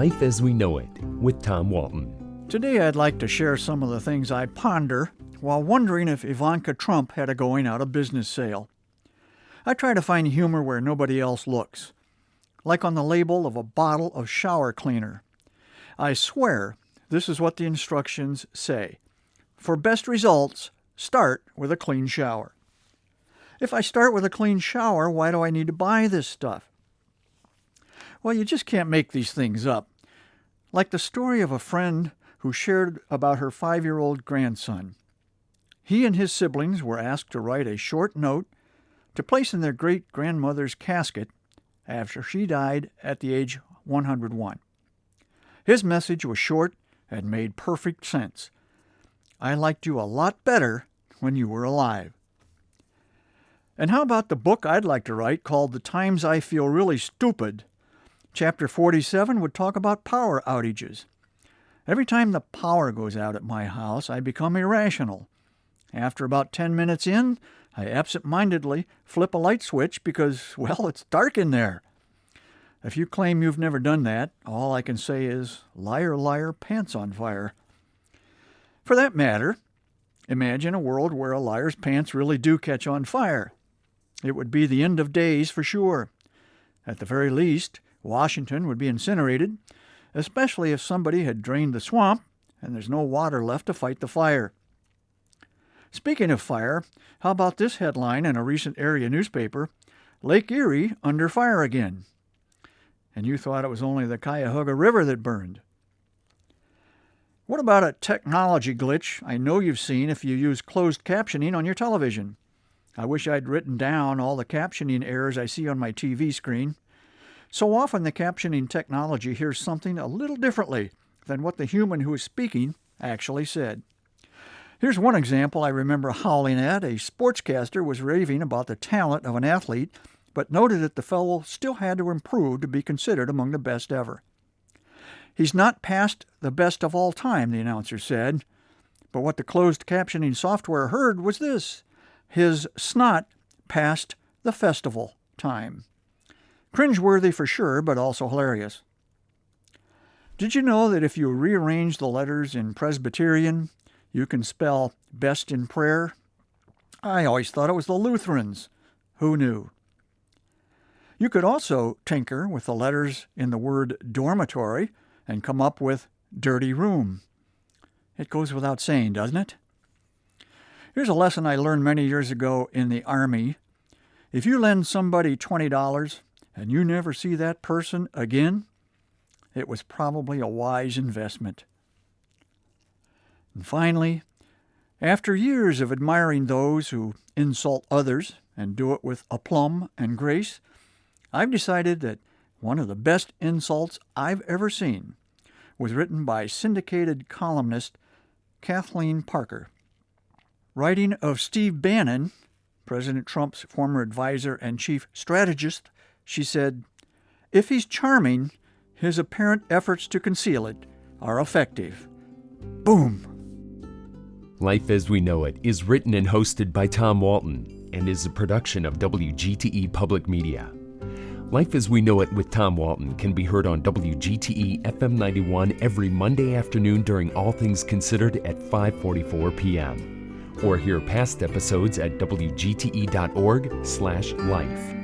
Life as We Know It with Tom Walton. Today I'd like to share some of the things I ponder while wondering if Ivanka Trump had a going out of business sale. I try to find humor where nobody else looks, like on the label of a bottle of shower cleaner. I swear this is what the instructions say. For best results, start with a clean shower. If I start with a clean shower, why do I need to buy this stuff? Well, you just can't make these things up. Like the story of a friend who shared about her 5-year-old grandson. He and his siblings were asked to write a short note to place in their great-grandmother's casket after she died at the age 101. His message was short and made perfect sense. I liked you a lot better when you were alive. And how about the book I'd like to write called The Times I Feel Really Stupid? Chapter 47 would talk about power outages. Every time the power goes out at my house, I become irrational. After about 10 minutes in, I absent-mindedly flip a light switch because, well, it's dark in there. If you claim you've never done that, all I can say is, liar, liar, pants on fire. For that matter, imagine a world where a liar's pants really do catch on fire. It would be the end of days for sure. At the very least, Washington would be incinerated, especially if somebody had drained the swamp and there's no water left to fight the fire. Speaking of fire, how about this headline in a recent area newspaper? Lake Erie under fire again. And you thought it was only the Cuyahoga River that burned. What about a technology glitch I know you've seen if you use closed captioning on your television? I wish I'd written down all the captioning errors I see on my TV screen. So often the captioning technology hears something a little differently than what the human who is speaking actually said. Here's one example I remember howling at. A sportscaster was raving about the talent of an athlete, but noted that the fellow still had to improve to be considered among the best ever. He's not past the best of all time, the announcer said, but what the closed captioning software heard was this: his snot passed the festival time. Cringeworthy for sure, but also hilarious. Did you know that if you rearrange the letters in Presbyterian, you can spell best in prayer? I always thought it was the Lutherans. Who knew? You could also tinker with the letters in the word dormitory and come up with dirty room. It goes without saying, doesn't it? Here's a lesson I learned many years ago in the Army. If you lend somebody $20 and you never see that person again, it was probably a wise investment. And finally, after years of admiring those who insult others and do it with aplomb and grace, I've decided that one of the best insults I've ever seen was written by syndicated columnist Kathleen Parker. Writing of Steve Bannon, President Trump's former advisor and chief strategist, she said, "If he's charming, his apparent efforts to conceal it are effective." Boom! Life as We Know It is written and hosted by Tom Walton and is a production of WGTE Public Media. Life as We Know It with Tom Walton can be heard on WGTE FM 91 every Monday afternoon during All Things Considered at 5:44 p.m. Or hear past episodes at wgte.org/life.